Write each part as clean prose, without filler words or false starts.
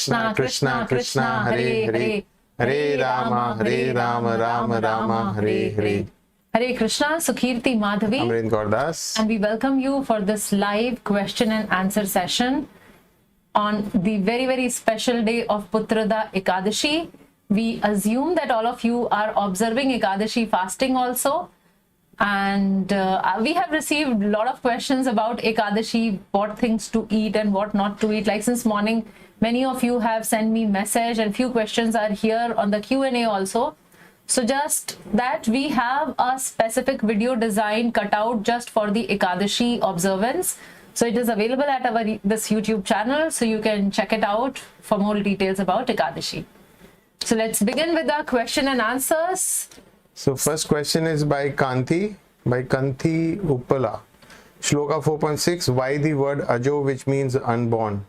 Krishna Krishna Krishna Hare Hare, Hare Rama Rama Rama Hare Hare. Hare Krishna, Sukirti Madhavi. Amrit Gaurdas. And we welcome you for this live question and answer session on the very, very special day of Putrada Ekadashi. We assume that all of you are observing Ekadashi fasting also. And we have received a lot of questions about Ekadashi, what things to eat and what not to eat. Like since morning, many of you have sent me message and few questions are here on the Q&A also. So just that we have a specific video design cut out just for the Ekadashi observance. So it is available at our this YouTube channel. So you can check it out for more details about Ekadashi. So let's begin with the question and answers. So first question is by Kanti Uppala. Shloka 4.6, why the word Ajo, which means unborn?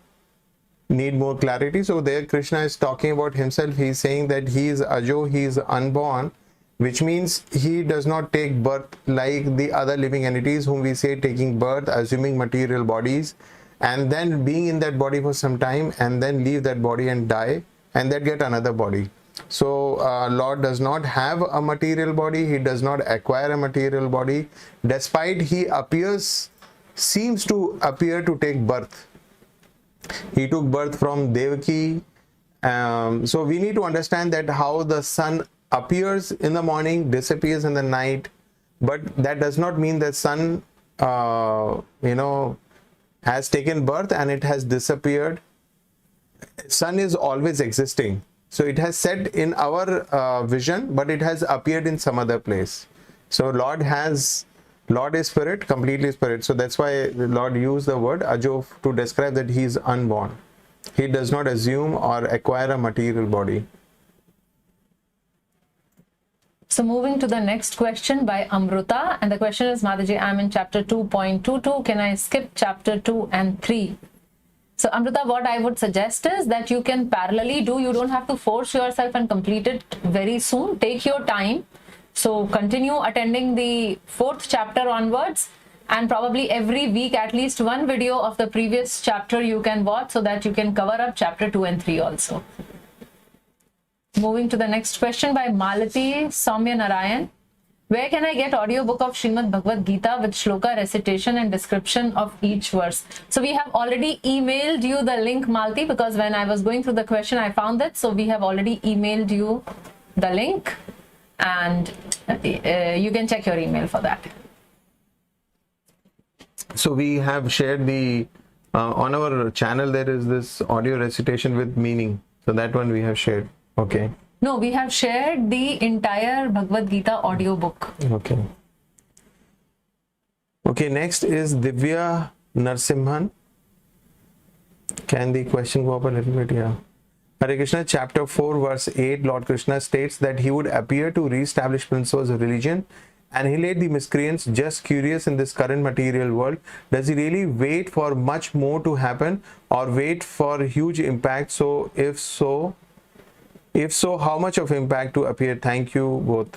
Need more clarity. So there Krishna is talking about himself. He is saying that he is Ajo, he is unborn, which means he does not take birth like the other living entities whom we say taking birth, assuming material bodies, and then being in that body for some time and then leave that body and die and then get another body. So Lord does not have a material body. He does not acquire a material body, despite he seems to appear to take birth. He took birth from Devaki. So we need to understand that how the sun appears in the morning, disappears in the night, but that does not mean that sun, has taken birth and it has disappeared. Sun is always existing. So it has set in our vision, but it has appeared in some other place. So Lord is spirit, completely spirit. So that's why the Lord used the word Ajo to describe that he is unborn. He does not assume or acquire a material body. So moving to the next question by Amruta. And the question is, Mataji, I'm in chapter 2.22. Can I skip chapter 2 and 3? So Amruta, what I would suggest is that you can parallelly do. You don't have to force yourself and complete it very soon. Take your time. So continue attending the 4th chapter onwards, and probably every week at least one video of the previous chapter you can watch so that you can cover up chapter 2 and 3 also. Moving to the next question by Malati Soumya Narayan. Where can I get audiobook of Srimad Bhagavad Gita with shloka recitation and description of each verse? So we have already emailed you the link, Malti, because when I was going through the question, I found that. So we have already emailed you the link, and you can check your email for that. So we have shared the, on our channel, there is this audio recitation with meaning. So that one we have shared. Okay. No, we have shared the entire Bhagavad Gita audiobook. Okay. Okay, next is Divya Narsimhan. Can the question go up a little bit? Yeah. Hare Krishna, chapter 4, verse 8, Lord Krishna states that he would appear to re-establish principles of religion and annihilate the miscreants just curious in this current material world. Does he really wait for much more to happen or wait for huge impact? So, if so, how much of impact to appear? Thank you both.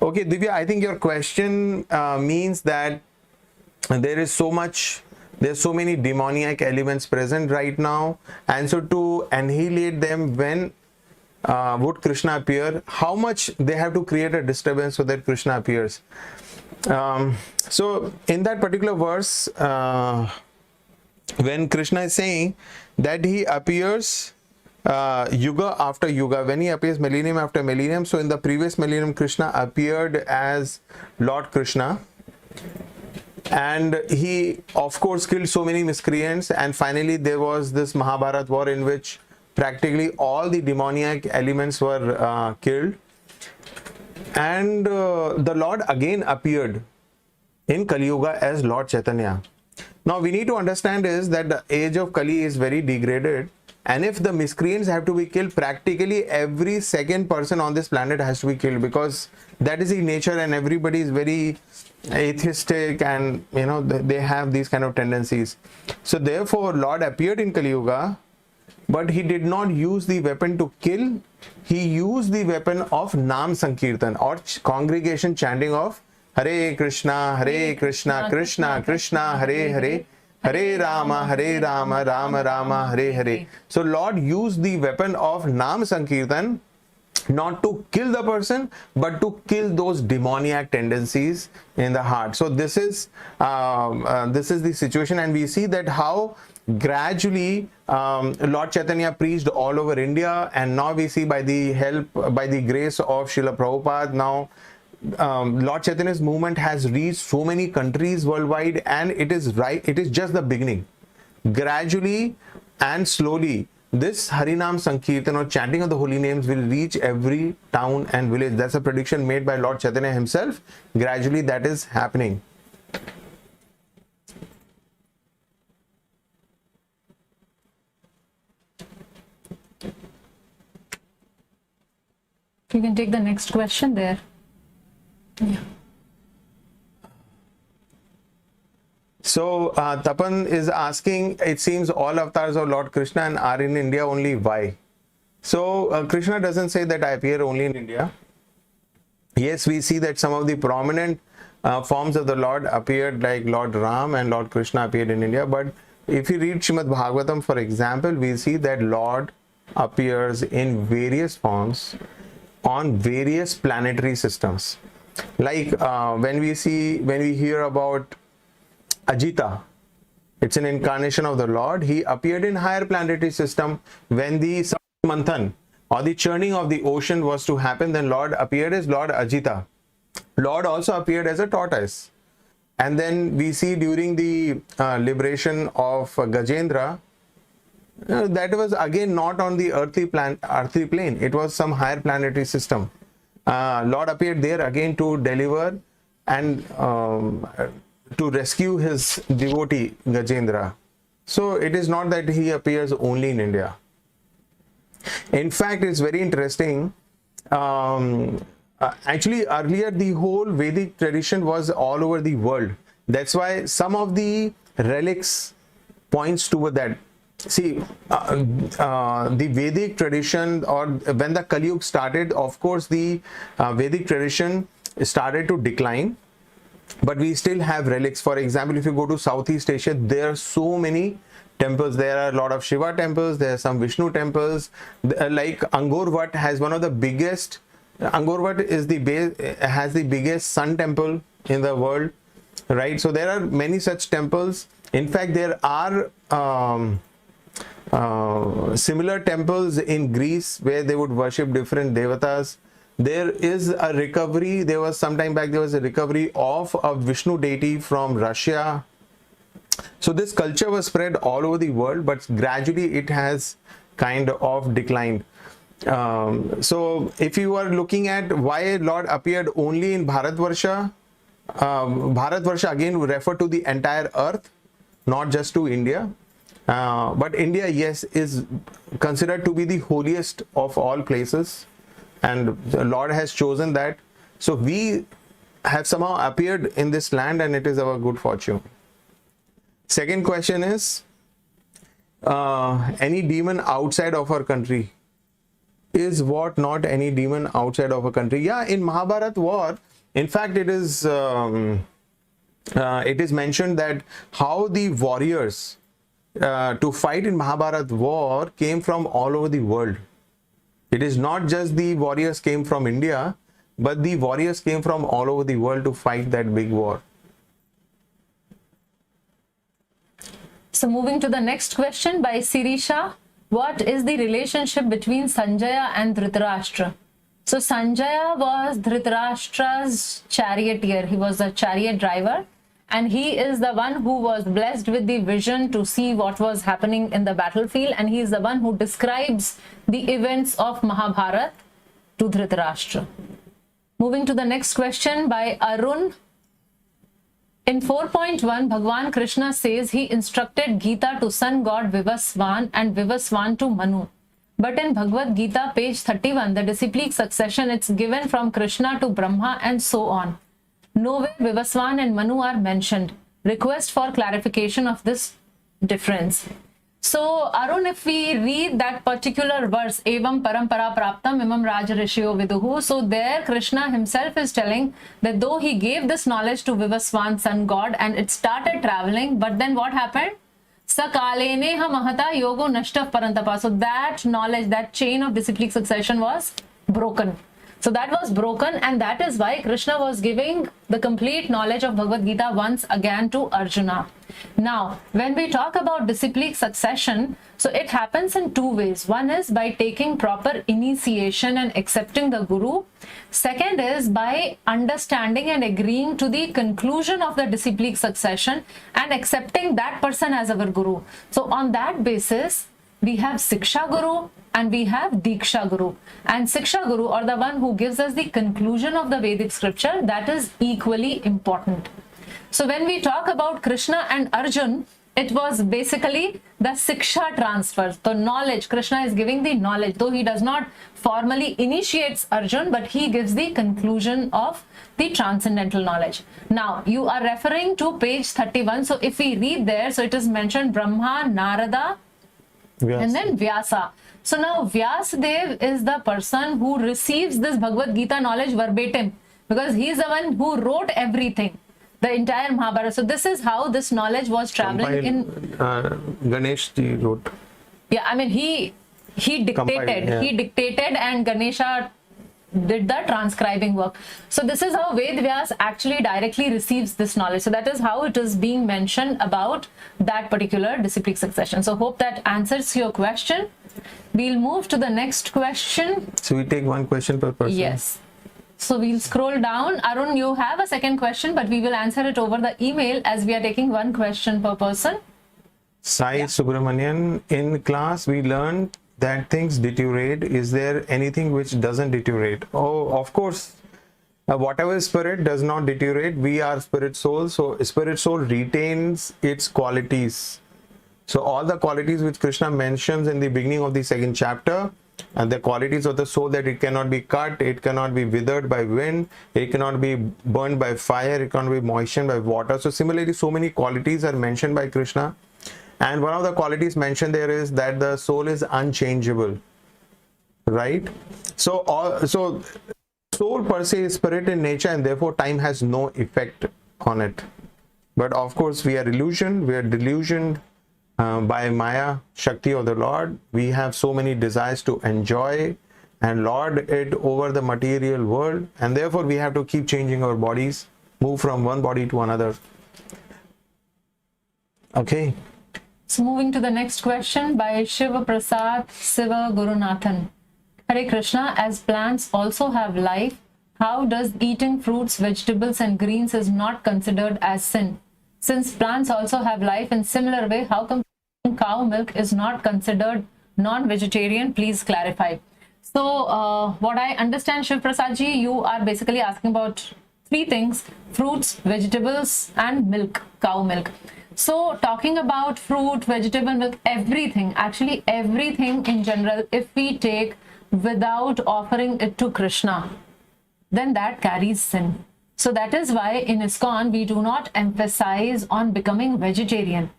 Okay, Divya, I think your question means that there's so many demoniac elements present right now, and so to annihilate them, when would Krishna appear? How much they have to create a disturbance so that Krishna appears? So in that particular verse, when Krishna is saying that he appears yuga after yuga, when he appears millennium after millennium, so in the previous millennium Krishna appeared as Lord Krishna, and he of course killed so many miscreants, and finally there was this Mahabharata war in which practically all the demoniac elements were killed, and the Lord again appeared in Kali Yuga as Lord Chaitanya. Now we need to understand is that the age of Kali is very degraded, and if the miscreants have to be killed, practically every second person on this planet has to be killed, because that is the nature, and everybody is very atheistic, and they have these kind of tendencies. So therefore Lord appeared in Kali Yuga, but he did not use the weapon to kill. He used the weapon of Nam Sankirtan, or congregation chanting of Hare Krishna, Krishna Krishna, Hare Hare, Hare Rama, Rama Rama, Hare Hare. So Lord used the weapon of Nam Sankirtan not to kill the person, but to kill those demoniac tendencies in the heart. So this is the situation, and we see that how gradually Lord Chaitanya preached all over India, and now we see by the grace of Srila Prabhupada, now Lord Chaitanya's movement has reached so many countries worldwide, and it is just the beginning. Gradually and slowly, this Harinam Sankirtan or chanting of the holy names will reach every town and village. That's a prediction made by Lord Chaitanya himself. Gradually that is happening. You can take the next question there. Yeah. So Tapan is asking, it seems all avatars of Lord Krishna and are in India only. Why? So Krishna doesn't say that I appear only in India. Yes, we see that some of the prominent forms of the Lord appeared, like Lord Ram and Lord Krishna appeared in India. But if you read Srimad Bhagavatam, for example, we see that Lord appears in various forms on various planetary systems. Like when we hear about Ajita, it's an incarnation of the Lord. He appeared in higher planetary system when the Manthan or the churning of the ocean was to happen. Then Lord appeared as Lord Ajita. Lord also appeared as a tortoise. And then we see during the liberation of Gajendra, that was again not on the earthly plane. It was some higher planetary system. Lord appeared there again to deliver and to rescue his devotee Gajendra. So it is not that he appears only in India. In fact, it's very interesting. Actually, earlier the whole Vedic tradition was all over the world. That's why some of the relics points toward that. See, the Vedic tradition, or when the Kali Yuga started, of course, the Vedic tradition started to decline. But we still have relics. For example, if you go to Southeast Asia, there are so many temples. There are a lot of Shiva temples. There are some Vishnu temples. Like Angkor Wat has one of the biggest. Angkor Wat is has the biggest sun temple in the world, right? So there are many such temples. In fact, there are similar temples in Greece where they would worship different devatas. There is a recovery. There was some time back, there was a recovery of a Vishnu deity from Russia. So this culture was spread all over the world, but gradually it has kind of declined. So if you are looking at why Lord appeared only in Bharatvarsha, Bharatvarsha again would refer to the entire earth, not just to India. But India, yes, is considered to be the holiest of all places. And the Lord has chosen that. So we have somehow appeared in this land, and it is our good fortune. Second question is, any demon outside of our country? Is what not any demon outside of a country? Yeah, in Mahabharata war, in fact, it is mentioned that how the warriors to fight in Mahabharata war came from all over the world. It is not just the warriors came from India, but the warriors came from all over the world to fight that big war. So moving to the next question by Sirisha. What is the relationship between Sanjaya and Dhritarashtra? So Sanjaya was Dhritarashtra's charioteer. He was a chariot driver, and he is the one who was blessed with the vision to see what was happening in the battlefield, and he is the one who describes the events of Mahabharata to Dhritarashtra. Moving to the next question by Arun. In 4.1, Bhagwan Krishna says he instructed Gita to sun god Vivasvan and Vivasvan to Manu. But in Bhagavad Gita, page 31, the Disciplic Succession, it's given from Krishna to Brahma and so on. Nowhere Vivasvan and Manu are mentioned. Request for clarification of this difference. So, Arun, if we read that particular verse, Evam Parampara Praptam Imam Raj Rishyo Viduhu, so there Krishna himself is telling that though he gave this knowledge to Vivaswan, sun god, and it started traveling, but then what happened? Sakalene Mahata Yogo Nashtav Parantapa. So that knowledge, that chain of disciplic succession was broken. So that was broken, and that is why Krishna was giving the complete knowledge of Bhagavad Gita once again to Arjuna. Now, when we talk about disciplic succession, so it happens in two ways. One is by taking proper initiation and accepting the Guru. Second is by understanding and agreeing to the conclusion of the disciplic succession and accepting that person as our Guru. So on that basis, we have Siksha Guru and we have Diksha Guru. And Siksha Guru, or the one who gives us the conclusion of the Vedic scripture, that is equally important. So when we talk about Krishna and Arjun, it was basically the Siksha transfer. The knowledge, Krishna is giving the knowledge, though he does not formally initiates Arjun, but he gives the conclusion of the transcendental knowledge. Now, you are referring to page 31. So if we read there, so it is mentioned Brahma, Narada, and then Vyasa. So now Vyasadev is the person who receives this Bhagavad Gita knowledge verbatim, because he is the one who wrote everything, the entire Mahabharata. So this is how this knowledge was traveling in Ganesh ji wrote. Yeah, I mean he dictated, yeah. he dictated, and Ganesha did the transcribing work. So this is how Ved Vyas actually directly receives this knowledge. So that is how it is being mentioned about that particular disciplic succession. So hope that answers your question. We'll move to the next question. So we take one question per person. Yes. So we'll scroll down. Arun, you have a second question, but we will answer it over the email as we are taking one question per person. Sai Subramanian, in class we learned that things deteriorate. Is there anything which doesn't deteriorate? Oh, of course. Whatever spirit does not deteriorate, we are spirit soul. So spirit soul retains its qualities. So all the qualities which Krishna mentions in the beginning of the second chapter, and the qualities of the soul, that it cannot be cut, it cannot be withered by wind, it cannot be burned by fire, it cannot be moistened by water. So similarly, so many qualities are mentioned by Krishna. And one of the qualities mentioned there is that the soul is unchangeable, right? So soul per se is spirit in nature, and therefore time has no effect on it. But of course, we are illusioned, we are delusioned by Maya Shakti of the Lord. We have so many desires to enjoy and lord it over the material world, and therefore we have to keep changing our bodies, move from one body to another. Okay. So moving to the next question by Shiva Prasad Siva Gurunathan. Hare Krishna, as plants also have life, how does eating fruits, vegetables and greens is not considered as sin? Since plants also have life in similar way, how come cow milk is not considered non-vegetarian? Please clarify. So what I understand, Shiv Prasad ji, you are basically asking about three things: fruits, vegetables and milk, cow milk. So talking about fruit, vegetable, milk, everything, actually everything in general, if we take without offering it to Krishna, then that carries sin. So that is why in Iscon we do not emphasize on becoming vegetarian.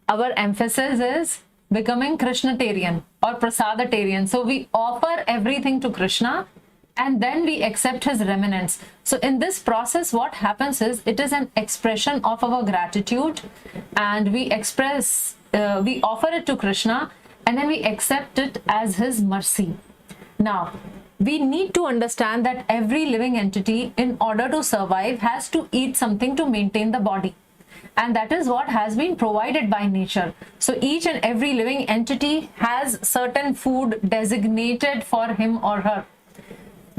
Our emphasis is becoming Krishnatarian or Prasadatarian. So we offer everything to Krishna and then we accept his remnants. So in this process, what happens is it is an expression of our gratitude, and we express, we offer it to Krishna and then we accept it as his mercy. Now, we need to understand that every living entity, in order to survive, has to eat something to maintain the body. And that is what has been provided by nature. So each and every living entity has certain food designated for him or her.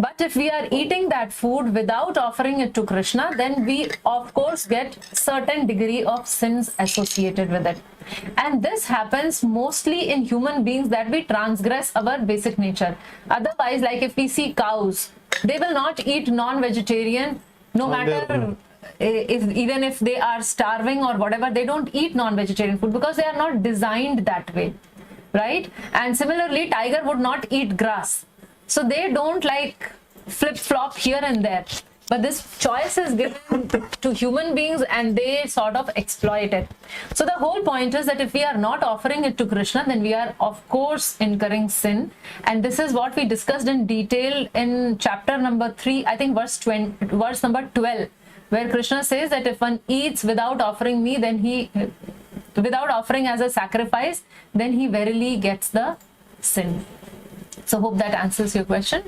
But if we are eating that food without offering it to Krishna, then we of course get certain degree of sins associated with it. And this happens mostly in human beings, that we transgress our basic nature. Otherwise, like if we see cows, they will not eat non-vegetarian, no matter even if they are starving or whatever, they don't eat non-vegetarian food because they are not designed that way, right? And similarly, tiger would not eat grass. So they don't like flip-flop here and there. But this choice is given to human beings and they sort of exploit it. So the whole point is that if we are not offering it to Krishna, then we are of course incurring sin. And this is what we discussed in detail in chapter number 3, I think verse number 12, where Krishna says that if one eats without offering me, then without offering as a sacrifice, then he verily gets the sin. So hope that answers your question.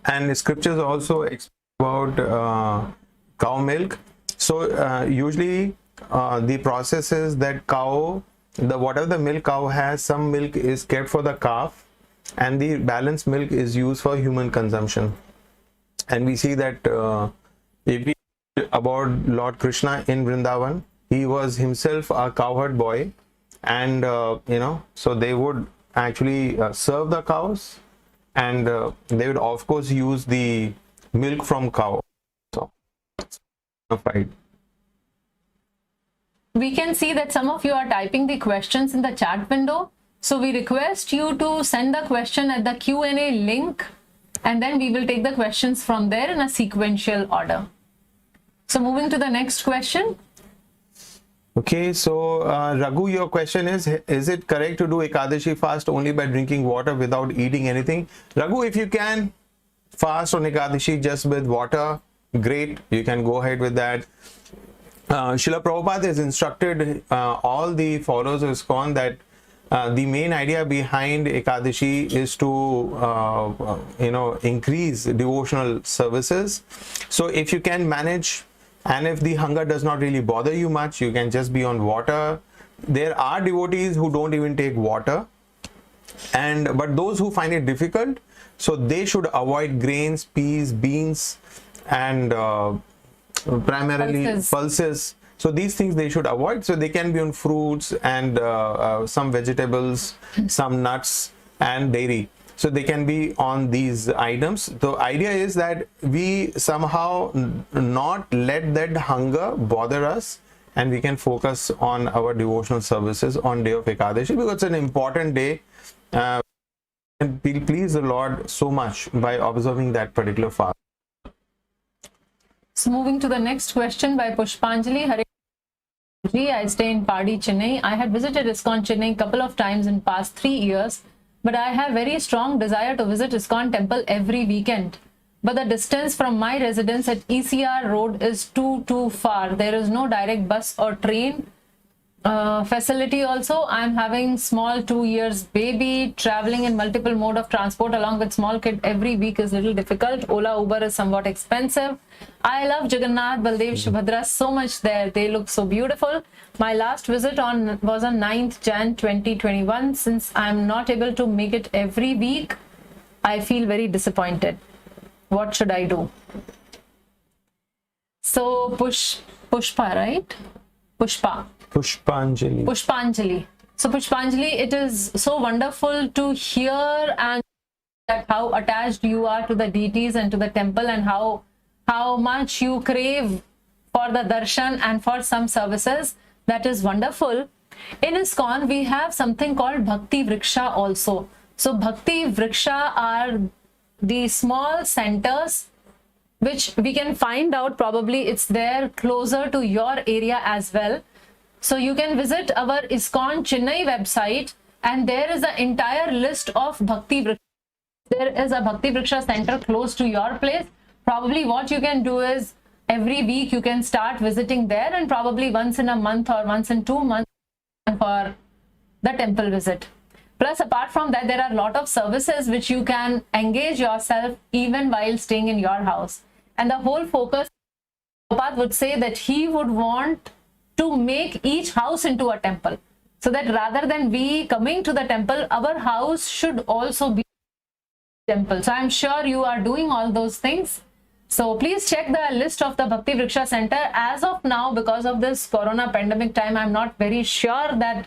And scriptures also explain about cow milk. So usually the process is that whatever the milk cow has, some milk is kept for the calf and the balanced milk is used for human consumption. And we see that if we read about Lord Krishna in Vrindavan, he was himself a cowherd boy, and so they would actually serve the cows, and they would of course use the milk from cow. So right. We can see that some of you are typing the questions in the chat window. So we request you to send the question at the Q&A link, and then we will take the questions from there in a sequential order. So moving to the next question. Okay, so Raghu, your question is it correct to do Ekadashi fast only by drinking water without eating anything? Raghu, if you can fast on Ekadashi just with water, great, you can go ahead with that. Srila Prabhupada has instructed all the followers of Iscon that the main idea behind Ekadashi is to increase devotional services. So if you can manage, and if the hunger does not really bother you much, you can just be on water. There are devotees who don't even take water, but those who find it difficult, so they should avoid grains, peas, beans, and primarily pulses. So these things they should avoid. So they can be on fruits and some vegetables, some nuts and dairy. So they can be on these items. The idea is that we somehow not let that hunger bother us, and we can focus on our devotional services on day of Ekadashi, because it's an important day. And we'll please the Lord so much by observing that particular fast. So moving to the next question by Pushpanjali. Hare I stay in Padi, Chennai. I had visited Iscon Chennai a couple of times in past 3 years, but I have very strong desire to visit Iscon temple every weekend. But the distance from my residence at ECR road is too far. There is no direct bus or train facility. Also, I am having small 2 years baby. Traveling in multiple mode of transport along with small kid every week is little difficult. Ola Uber is somewhat expensive. I love Jagannath, Baldev, Subhadra so much there. They look so beautiful. My last visit was on 9th Jan 2021. Since I am not able to make it every week, I feel very disappointed. What should I do? So Pushpa, right? Pushpanjali. So Pushpanjali, it is so wonderful to hear and that how attached you are to the deities and to the temple, and how much you crave for the darshan and for some services. That is wonderful. In Iscon, we have something called Bhakti Vriksha also. So Bhakti Vriksha are the small centers which we can find out, probably it's there closer to your area as well. So you can visit our Iscon Chennai website, and there is an entire list of Bhakti Vriksha. There is a Bhakti Vriksha center close to your place. Probably what you can do is every week you can start visiting there, and probably once in a month or once in 2 months for the temple visit. Plus, apart from that, there are a lot of services which you can engage yourself even while staying in your house. And the whole focus, Prabhupada would say that he would want to make each house into a temple, so that rather than we coming to the temple, our house should also be a temple. So I'm sure you are doing all those things. So please check the list of the Bhakti Vriksha Center. As of now, because of this corona pandemic time, I'm not very sure that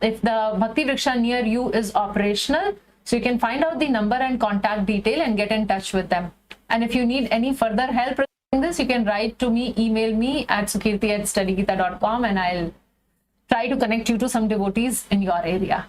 if the Bhakti Vriksha near you is operational. So you can find out the number and contact detail and get in touch with them. And if you need any further help in this, you can write to me, email me at sukirti@studygita.com, and I'll try to connect you to some devotees in your area.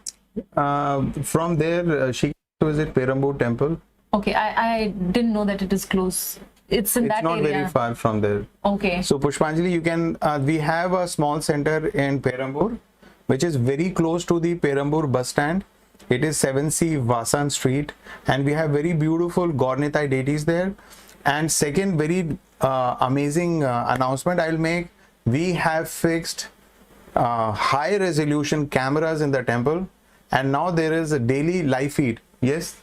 From there, she can visit Perambur temple. Okay, I didn't know that it is close. It's in that It's not area. very far from there. Okay. So Pushpanjali, you can, we have a small center in Perambur, which is very close to the Perambur bus stand. It is 7C Vasan Street, and we have very beautiful Gaurnitai deities there. And second, very amazing announcement I'll make. We have fixed high resolution cameras in the temple, and now there is a daily live feed. Yes?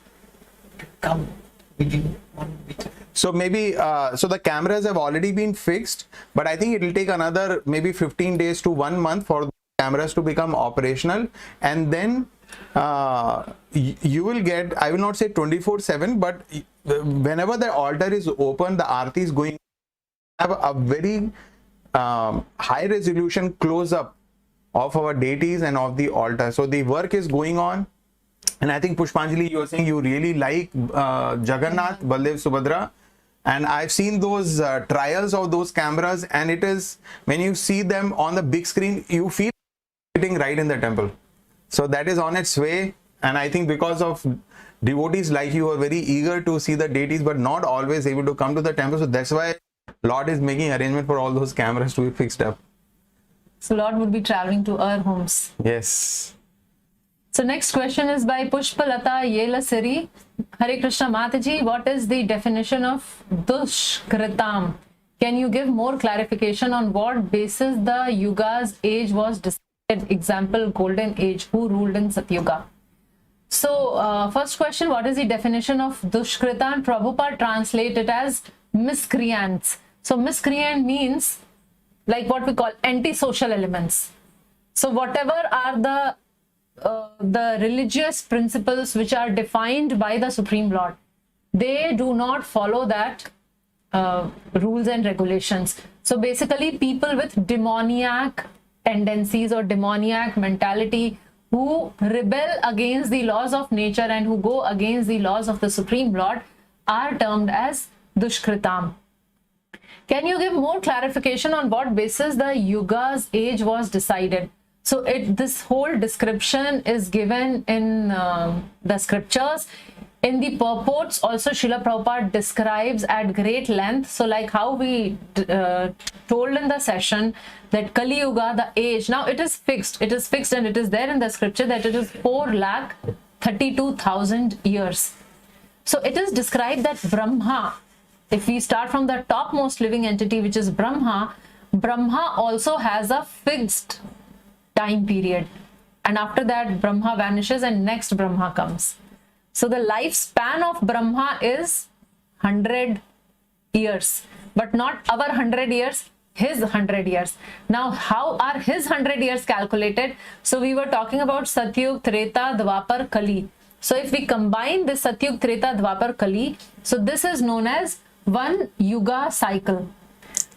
Come within 1 week. So maybe, so the cameras have already been fixed, but I think it will take another maybe 15 days to 1 month for the cameras to become operational. And then you will get, I will not say 24/7, but whenever the altar is open, the aarti is going, have a very high resolution close up of our deities and of the altar. So the work is going on. And I think Pushpanjali, you are saying you really like Jagannath, Baldev, Subhadra. And I've seen those trials of those cameras, and it is, when you see them on the big screen, you feel sitting right in the temple. So that is on its way. And I think because of devotees like you are very eager to see the deities, but not always able to come to the temple. So that's why Lord is making arrangement for all those cameras to be fixed up. So Lord would be traveling to our homes. Yes. So next question is by Pushpalata Yelasiri. Hare Krishna Mataji, what is the definition of Dushkritam? Can you give more clarification on what basis the Yugas age was decided? Example, Golden Age, who ruled in Satyuga? So first question, what is the definition of Dushkritam? Prabhupada translate it as miscreants. So miscreant means like what we call antisocial elements. So whatever are the religious principles which are defined by the Supreme Lord, they do not follow that rules and regulations. So basically people with demoniac tendencies or demoniac mentality who rebel against the laws of nature and who go against the laws of the Supreme Lord are termed as Dushkritam. Can you give more clarification on what basis the Yugas age was decided? So this whole description is given in the scriptures. In the purports also Srila Prabhupada describes at great length. So like how we told in the session that Kali Yuga, the age, now it is fixed. It is fixed and it is there in the scripture that it is 4,32,000 years. So it is described that Brahma, if we start from the topmost living entity, which is Brahma, Brahma also has a fixed time period. And after that, Brahma vanishes and next Brahma comes. So the lifespan of Brahma is 100 years, but not our 100 years, his 100 years. Now, how are his 100 years calculated? So we were talking about Satyug, Treta, Dwapar, Kali. So if we combine this Satyug, Treta, Dwapar, Kali, so this is known as one Yuga cycle.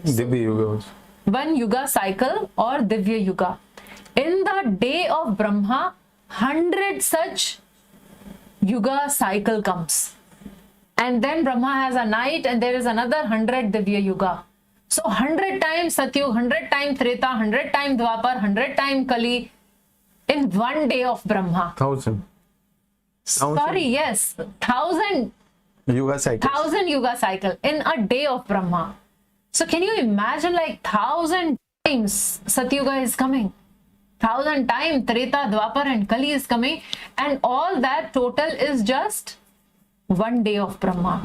Divya Yuga. One Yuga cycle or Divya Yuga. In the day of Brahma, 100 such Yuga cycle comes. And then Brahma has a night and there is another 100 Divya Yuga. So 100 times Satyug, 100 times Treta, 100 times Dwapar, 100 times Kali in one day of Brahma. 1,000. Sorry, yes. 1,000 Yuga cycle. 1,000 Yuga cycle in a day of Brahma. So can you imagine like 1,000 times Satyuga is coming? 1,000 times Treta, Dwapar and Kali is coming, and all that total is just one day of Brahma.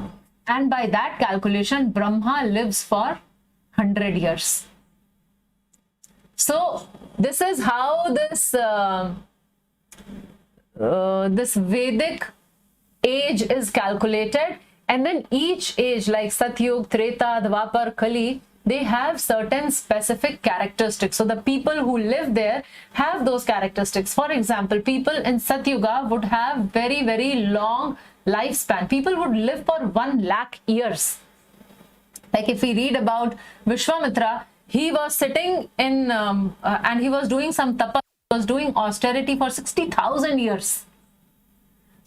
And by that calculation, Brahma lives for 100 years. So this is how this Vedic age is calculated, and then each age like Satyug, Treta, Dwapar, Kali, they have certain specific characteristics. So the people who live there have those characteristics. For example, people in Satyuga would have very, very long lifespan. People would live for 1,00,000 years. Like if we read about Vishwamitra, he was sitting in and he was doing some tapa, he was doing austerity for 60,000 years.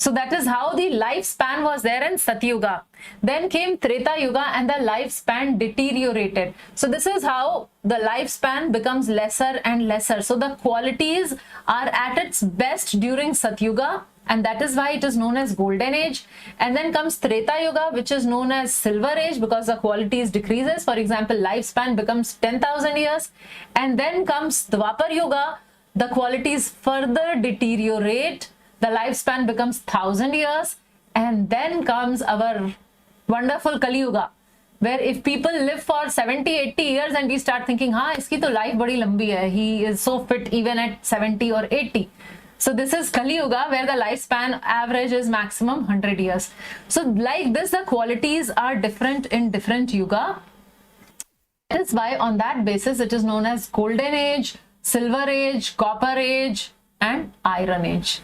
So that is how the lifespan was there in Satyuga. Then came Treta Yuga and the lifespan deteriorated. So this is how the lifespan becomes lesser and lesser. So the qualities are at its best during Satyuga and that is why it is known as Golden Age. And then comes Treta Yuga, which is known as Silver Age, because the qualities decreases. For example, lifespan becomes 10,000 years. And then comes Dwapar Yuga, the qualities further deteriorate, the lifespan becomes 1,000 years. And then comes our wonderful Kali Yuga, where if people live for 70, 80 years and we start thinking, iski to life badi lambi hai, he is so fit even at 70 or 80. So this is Kali Yuga, where the lifespan average is maximum 100 years. So like this, the qualities are different in different Yuga. That is why on that basis, it is known as Golden Age, Silver Age, Copper Age, and Iron Age.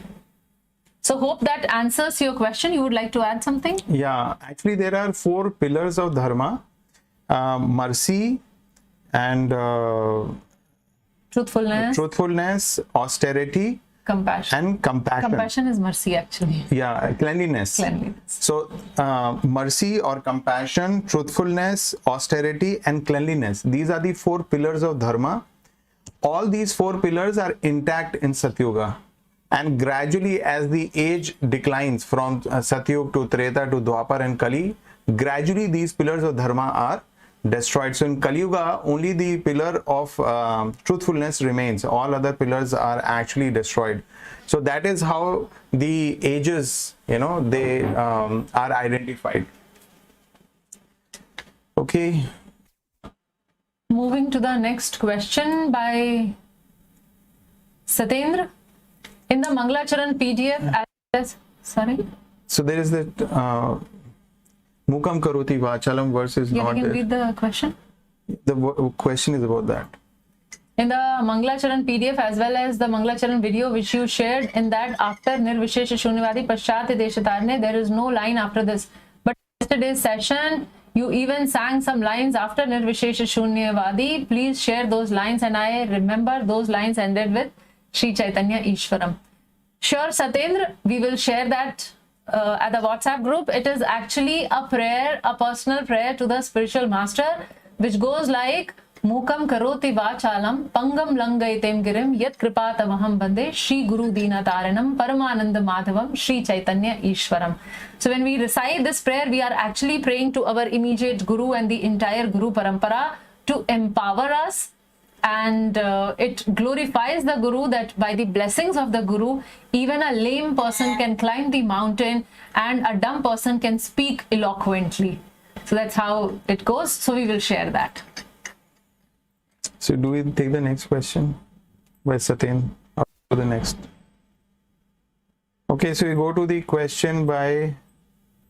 So hope that answers your question. You would like to add something? Yeah, actually there are 4 pillars of dharma: mercy and truthfulness, austerity, compassion. And compassion. Compassion is mercy, actually. Yeah, cleanliness. So mercy or compassion, truthfulness, austerity, and cleanliness. These are the 4 pillars of dharma. All these 4 pillars are intact in Satyuga. And gradually, as the age declines from Satyug to Treta to Dwapar and Kali, gradually these pillars of dharma are destroyed. So in Kali Yuga, only the pillar of truthfulness remains. All other pillars are actually destroyed. So that is how the ages, they are identified. Okay. Moving to the next question by Satyendra. In the Mangalacharan PDF, sorry? So there is that Mukam Karoti Vachalam verse is not you can there. read the question. The question is about that. In the Mangalacharan PDF as well as the Mangalacharan video which you shared, in that after Nirvishesha Shunyavadi Paschat Deshatarne, there is no line after this. But yesterday's session, you even sang some lines after Nirvishesha Shunyavadi. Please share those lines, and I remember those lines ended with Shri Chaitanya Ishwaram. Sure, Satyendra, we will share that at the WhatsApp group. It is actually a prayer, a personal prayer to the spiritual master, which goes like Mukam karoti vachalam pangam langaitem girim yat kripatamaham bande Shri Guru Dina Taranam Paramananda Madhavam Shri Chaitanya Ishwaram. So when we recite this prayer, we are actually praying to our immediate Guru and the entire Guru Parampara to empower us. And it glorifies the Guru that by the blessings of the Guru, even a lame person can climb the mountain and a dumb person can speak eloquently. So that's how it goes. So we will share that. So do we take the next question by Satyen or the next? Okay, so we go to the question by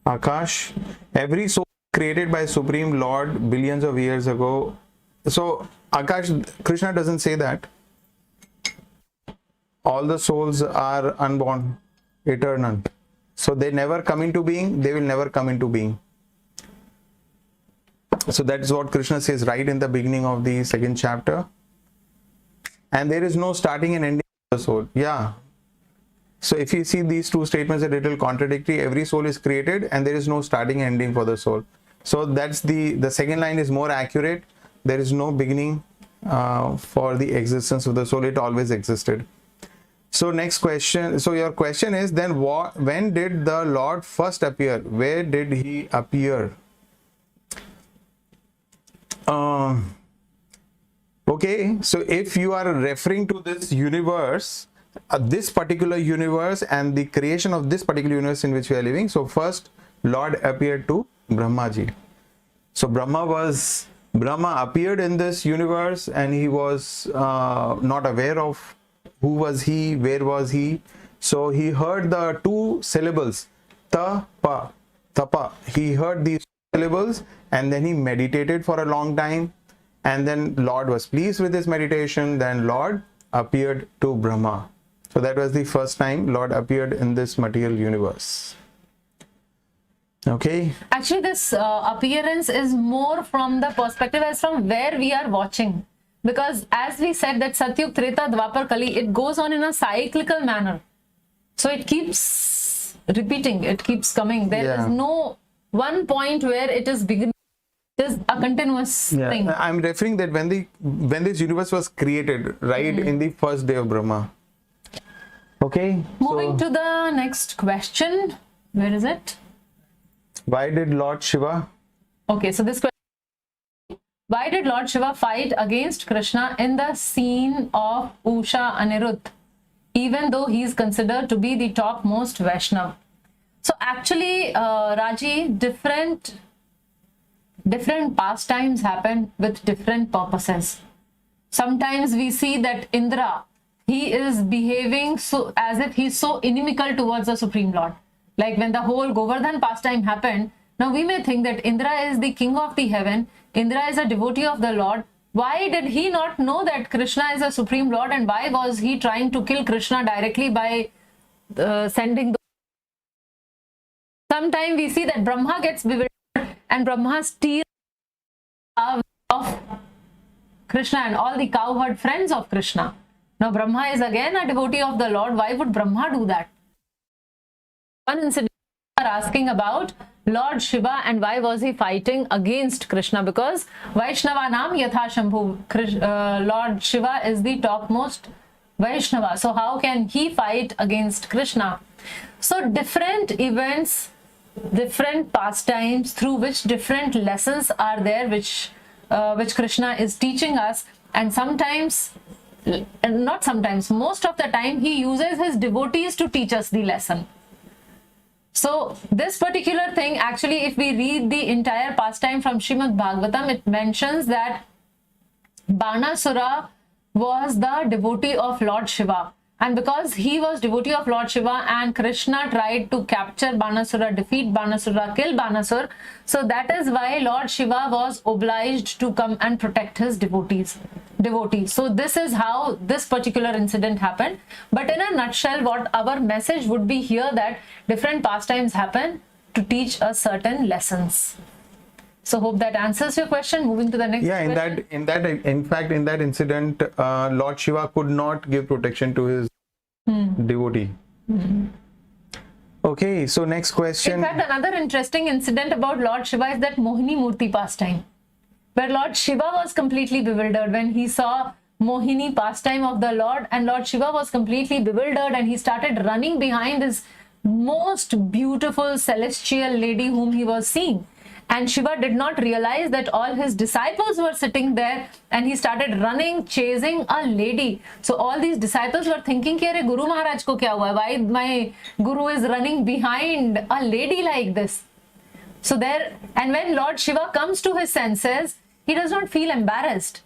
Akash. Every soul created by Supreme Lord billions of years ago. So Akash, Krishna doesn't say that. All the souls are unborn, eternal. So they never come into being, they will never come into being. So that is what Krishna says right in the beginning of the 2nd chapter. And there is no starting and ending of the soul. Yeah. So if you see these 2 statements are a little contradictory, every soul is created and there is no starting and ending for the soul. So that's the second line is more accurate. There is no beginning for the existence of the soul. It always existed. So next question. So your question is then when did the Lord first appear? Where did he appear? Okay. So if you are referring to this universe, this particular universe and the creation of this particular universe in which we are living. So first Lord appeared to Brahmaji. So Brahma appeared in this universe and he was not aware of who was he, where was he. So he heard the 2 syllables, tapa, tapa. He heard these syllables and then he meditated for a long time. And then Lord was pleased with his meditation. Then Lord appeared to Brahma. So that was the first time Lord appeared in this material universe. Okay. Actually, this appearance is more from the perspective as from where we are watching. Because as we said that Satyug, Treta, Dwapar, Kali, it goes on in a cyclical manner. So it keeps repeating, it keeps coming. There is no one point where it is beginning. It is a continuous thing. I'm referring that when this universe was created, right, in the first day of Brahma. Okay. Moving so to the next question. Where is it? why did Lord Shiva? Okay, so this question. Why did Lord Shiva fight against Krishna in the scene of Usha Anirudh, even though he is considered to be the topmost Vaishnav? So actually, Raji, different pastimes happen with different purposes. Sometimes we see that Indra, he is behaving so as if he's so inimical towards the Supreme Lord. Like when the whole Govardhan pastime happened, now we may think that Indra is the king of the heaven, Indra is a devotee of the Lord. Why did he not know that Krishna is a Supreme Lord, and why was he trying to kill Krishna directly by sending the... Sometimes we see that Brahma gets bewildered and Brahma steals of Krishna and all the cowherd friends of Krishna. Now Brahma is again a devotee of the Lord. Why would Brahma do that? One incident we are asking about Lord Shiva and why was he fighting against Krishna, because Vaishnava Nam Yatha Shambhu, Lord Shiva is the topmost Vaishnava. So how can he fight against Krishna? So different events, different pastimes through which different lessons are there, which Krishna is teaching us, and sometimes, not sometimes, most of the time he uses his devotees to teach us the lesson. So this particular thing, actually, if we read the entire pastime from Srimad Bhagavatam, it mentions that Banasura was the devotee of Lord Shiva. And because he was devotee of Lord Shiva and Krishna tried to capture Banasura, defeat Banasura, kill Banasur, so that is why Lord Shiva was obliged to come and protect his devotees. So this is how this particular incident happened. But in a nutshell, what our message would be here, that different pastimes happen to teach us certain lessons. So hope that answers your question. Moving to the next question. In that incident, Lord Shiva could not give protection to his devotee. Okay, so next question. In fact, another interesting incident about Lord Shiva is that Mohinimurthy pastime, where Lord Shiva was completely bewildered when he saw Mohini pastime of the Lord, and Lord Shiva was completely bewildered and he started running behind his most beautiful celestial lady whom he was seeing. And Shiva did not realize that all his disciples were sitting there, and he started running, chasing a lady. So all these disciples were thinking, Ki, Guru Maharaj ko kya hua? Why my Guru is running behind a lady like this? So there, and when Lord Shiva comes to his senses, he does not feel embarrassed.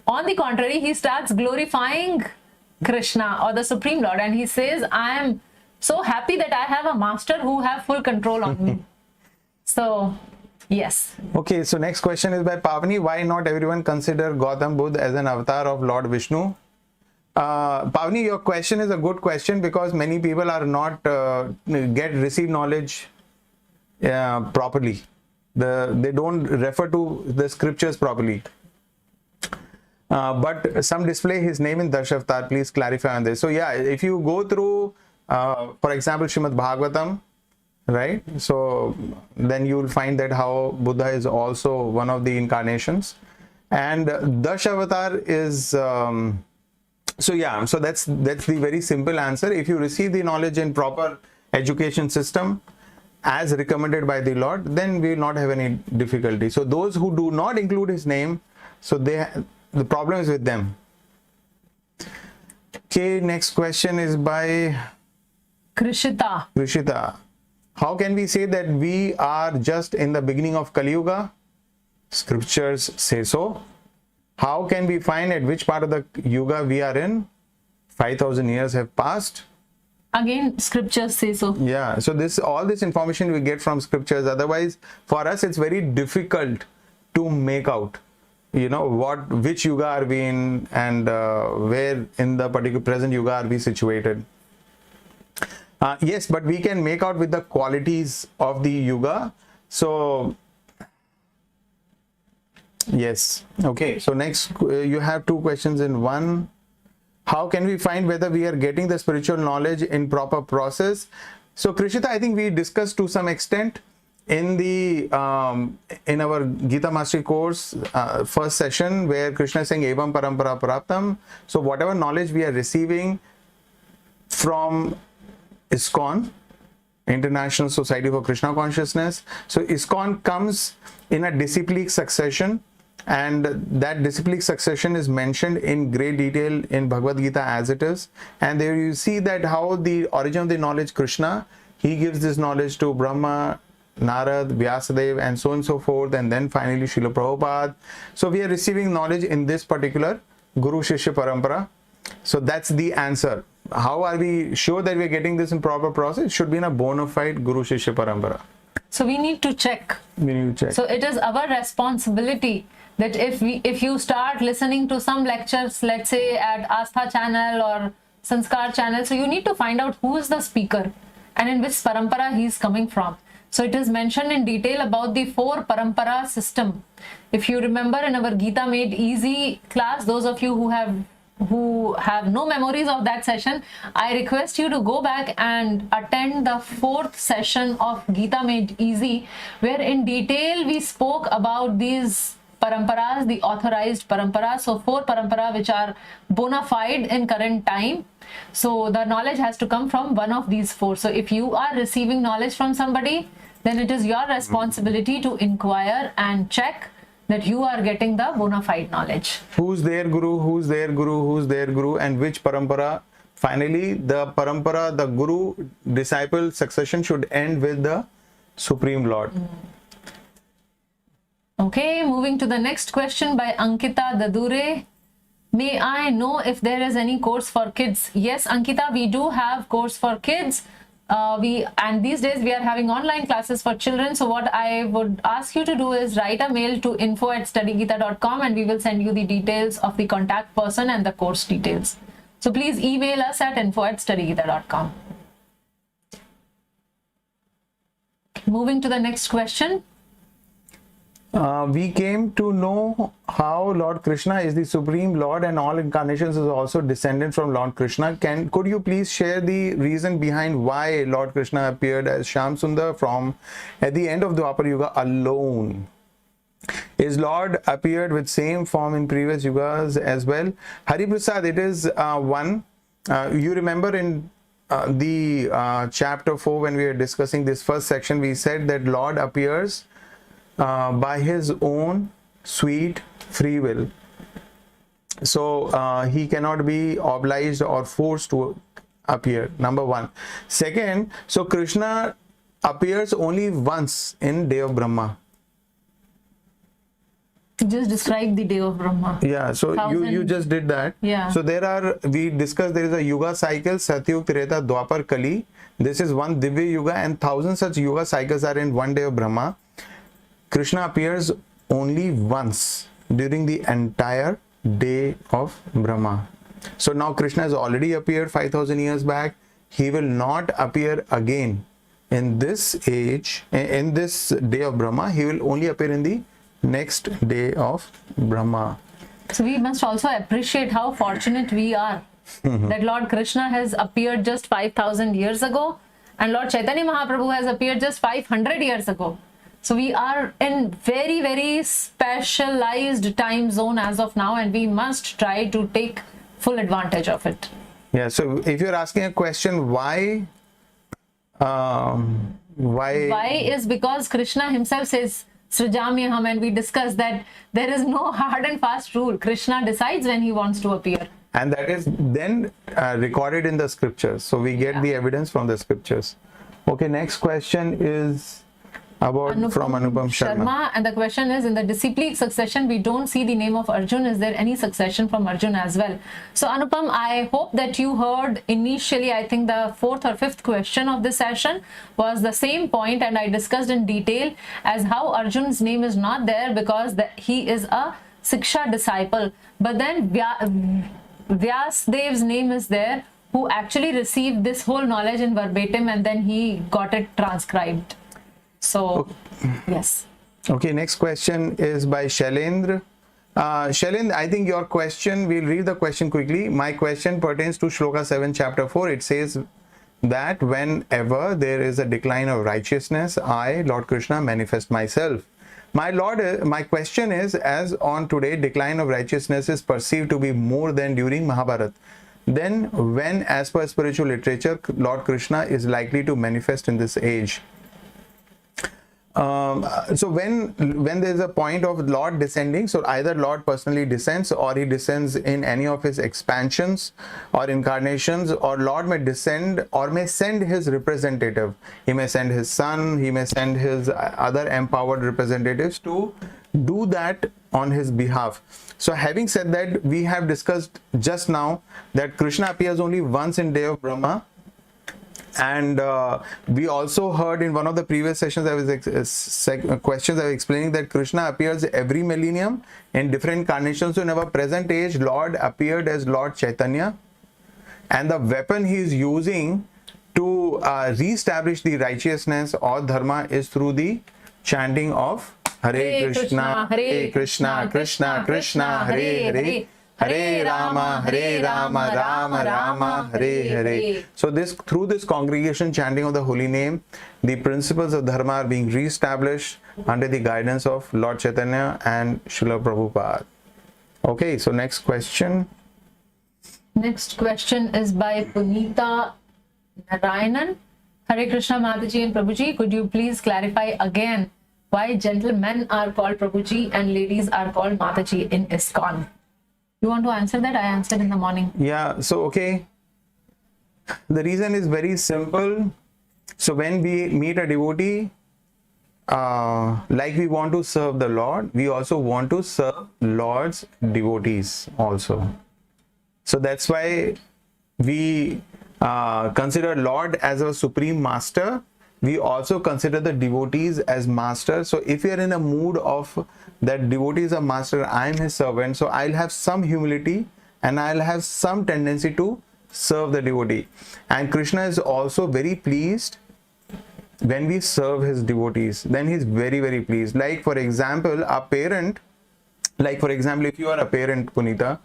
On the contrary, he starts glorifying Krishna or the Supreme Lord, and he says, I am so happy that I have a master who have full control on me. So, yes. Okay, so next question is by Pavani. Why not everyone consider Gautam Buddha as an avatar of Lord Vishnu? Pavani, your question is a good question, because many people are not receive knowledge properly. They don't refer to the scriptures properly. But some display his name in Darshavatar. Please clarify on this. So yeah, if you go through, for example, Srimad Bhagavatam, right? So then you will find that how Buddha is also one of the incarnations, and Dashavatar is so yeah. So that's the very simple answer. If you receive the knowledge in proper education system as recommended by the Lord, then we will not have any difficulty. So those who do not include his name, so the problem is with them. Okay, next question is by Krishita. How can we say that we are just in the beginning of Kali Yuga? Scriptures say so. How can we find at which part of the Yuga we are in? 5,000 years have passed. Again, scriptures say so. Yeah, so all this information we get from scriptures. Otherwise, for us, it's very difficult to make out, which Yuga are we in, and where in the particular present Yuga are we situated. Yes, but we can make out with the qualities of the Yuga. So, yes. Okay, so next you have two questions in one. How can we find whether we are getting the spiritual knowledge in proper process? So, Krishita, I think we discussed to some extent in the in our Gita Mastery course first session, where Krishna is saying Evam Parampara Praptam. So, whatever knowledge we are receiving, from Iscon, International Society for Krishna Consciousness. So Iscon comes in a disciplic succession, and that disciplic succession is mentioned in great detail in Bhagavad Gita as it is. And there you see that how the origin of the knowledge, Krishna, he gives this knowledge to Brahma, Narad, Vyasadeva, and so on and so forth, and then finally Srila Prabhupada. So we are receiving knowledge in this particular Guru Shishya Parampara. So that's the answer. How are we sure that we're getting this in proper process? It should be in a bona fide Guru Shishya Parampara. So we need to check. We need to check. So it is our responsibility that if you start listening to some lectures, let's say at Astha channel or Sanskar channel, so you need to find out who is the speaker and in which parampara he is coming from. So it is mentioned in detail about the 4 parampara system. If you remember in our Gita Made Easy class, those of you who have no memories of that session, I request you to go back and attend the 4th session of Gita Made Easy, where in detail we spoke about these paramparas, the authorized paramparas. So 4 parampara which are bona fide in current time. So the knowledge has to come from one of these 4. So if you are receiving knowledge from somebody, then it is your responsibility to inquire and check that you are getting the bona fide knowledge. Who's their guru, who's their guru, who's their guru, and which parampara. Finally, the parampara, the guru disciple succession should end with the Supreme Lord. Okay, moving to the next question by Ankita Dadure. May I know if there is any course for kids? Yes, Ankita, we do have course for kids. And these days we are having online classes for children. So what I would ask you to do is write a mail to info@studygita.com and we will send you the details of the contact person and the course details. So please email us at info@studygita.com. Moving to the next question. We came to know how Lord Krishna is the Supreme Lord and all incarnations is also descendant from Lord Krishna. Could you please share the reason behind why Lord Krishna appeared as Shyam Sundar from at the end of the Dwapar Yuga alone? Is Lord appeared with same form in previous yugas as well? Hari Prasad, it is one. You remember in the chapter 4 when we were discussing this first section, we said that Lord appears by his own sweet free will. So he cannot be obliged or forced to appear, number 1. Second, so Krishna appears only once in day of Brahma. Just describe the day of Brahma. Yeah, so you just did that. Yeah. So we discussed there is a yuga cycle, Satyug, Treta, Dwapar, Kali. This is one Divya Yuga, and 1,000 such yuga cycles are in one day of Brahma. Krishna appears only once during the entire day of Brahma. So now Krishna has already appeared 5,000 years back. He will not appear again in this age, in this day of Brahma. He will only appear in the next day of Brahma. So we must also appreciate how fortunate we are that Lord Krishna has appeared just 5,000 years ago and Lord Chaitanya Mahaprabhu has appeared just 500 years ago. So we are in very, very specialized time zone as of now, and we must try to take full advantage of it. Yeah, so if you're asking a question, why is because Krishna himself says Srijamyaham, and we discussed that there is no hard and fast rule. Krishna decides when he wants to appear. And that is then recorded in the scriptures. So we get the evidence from the scriptures. Okay, next question is from Anupam Sharma. And the question is, in the disciplic succession, we don't see the name of Arjun. Is there any succession from Arjun as well? So Anupam, I hope that you heard initially, I think the 4th or 5th question of this session was the same point, and I discussed in detail as how Arjun's name is not there because he is a Siksha disciple. But then Vyasdev's name is there, who actually received this whole knowledge in verbatim and then he got it transcribed. So, yes. Okay, next question is by Shailendra. Shailendra, I think your question, we'll read the question quickly. My question pertains to Shloka 7, chapter 4. It says that whenever there is a decline of righteousness, I, Lord Krishna, manifest myself. My Lord, my question is, as on today, decline of righteousness is perceived to be more than during Mahabharata. then when, as per spiritual literature, Lord Krishna is likely to manifest in this age. So when there is a point of Lord descending, so either Lord personally descends, or he descends in any of his expansions or incarnations, or Lord may descend or may send his representative. He may send his son, he may send his other empowered representatives to do that on his behalf. So having said that, we have discussed just now that Krishna appears only once in day of Brahma. And we also heard in one of the previous sessions, questions I was explaining that Krishna appears every millennium in different incarnations. So in our present age, Lord appeared as Lord Chaitanya, and the weapon he is using to re-establish the righteousness or dharma is through the chanting of Hare Krishna, Hare Krishna, Krishna Krishna, Hare Hare, Hare Rama, Rama Rama, Hare Hare. So through this congregation chanting of the holy name, the principles of dharma are being re-established under the guidance of Lord Chaitanya and Srila Prabhupada. Okay, so next question. Next question is by Punita Narayanan. Hare Krishna Mataji and Prabhuji, could you please clarify again why gentlemen are called Prabhuji and ladies are called Mataji in Iscon? You want to answer that? I answered in the morning. Yeah, so okay. The reason is very simple. So when we meet a devotee, like we want to serve the Lord, we also want to serve Lord's devotees also. So that's why we consider Lord as our supreme master. We also consider the devotees as master. So if you are in a mood of that devotee is a master, I am his servant, so I'll have some humility and I'll have some tendency to serve the devotee. And Krishna is also very pleased when we serve his devotees. Then he's very, very pleased. Like for example, a parent, like for example, if you are a parent, Punita,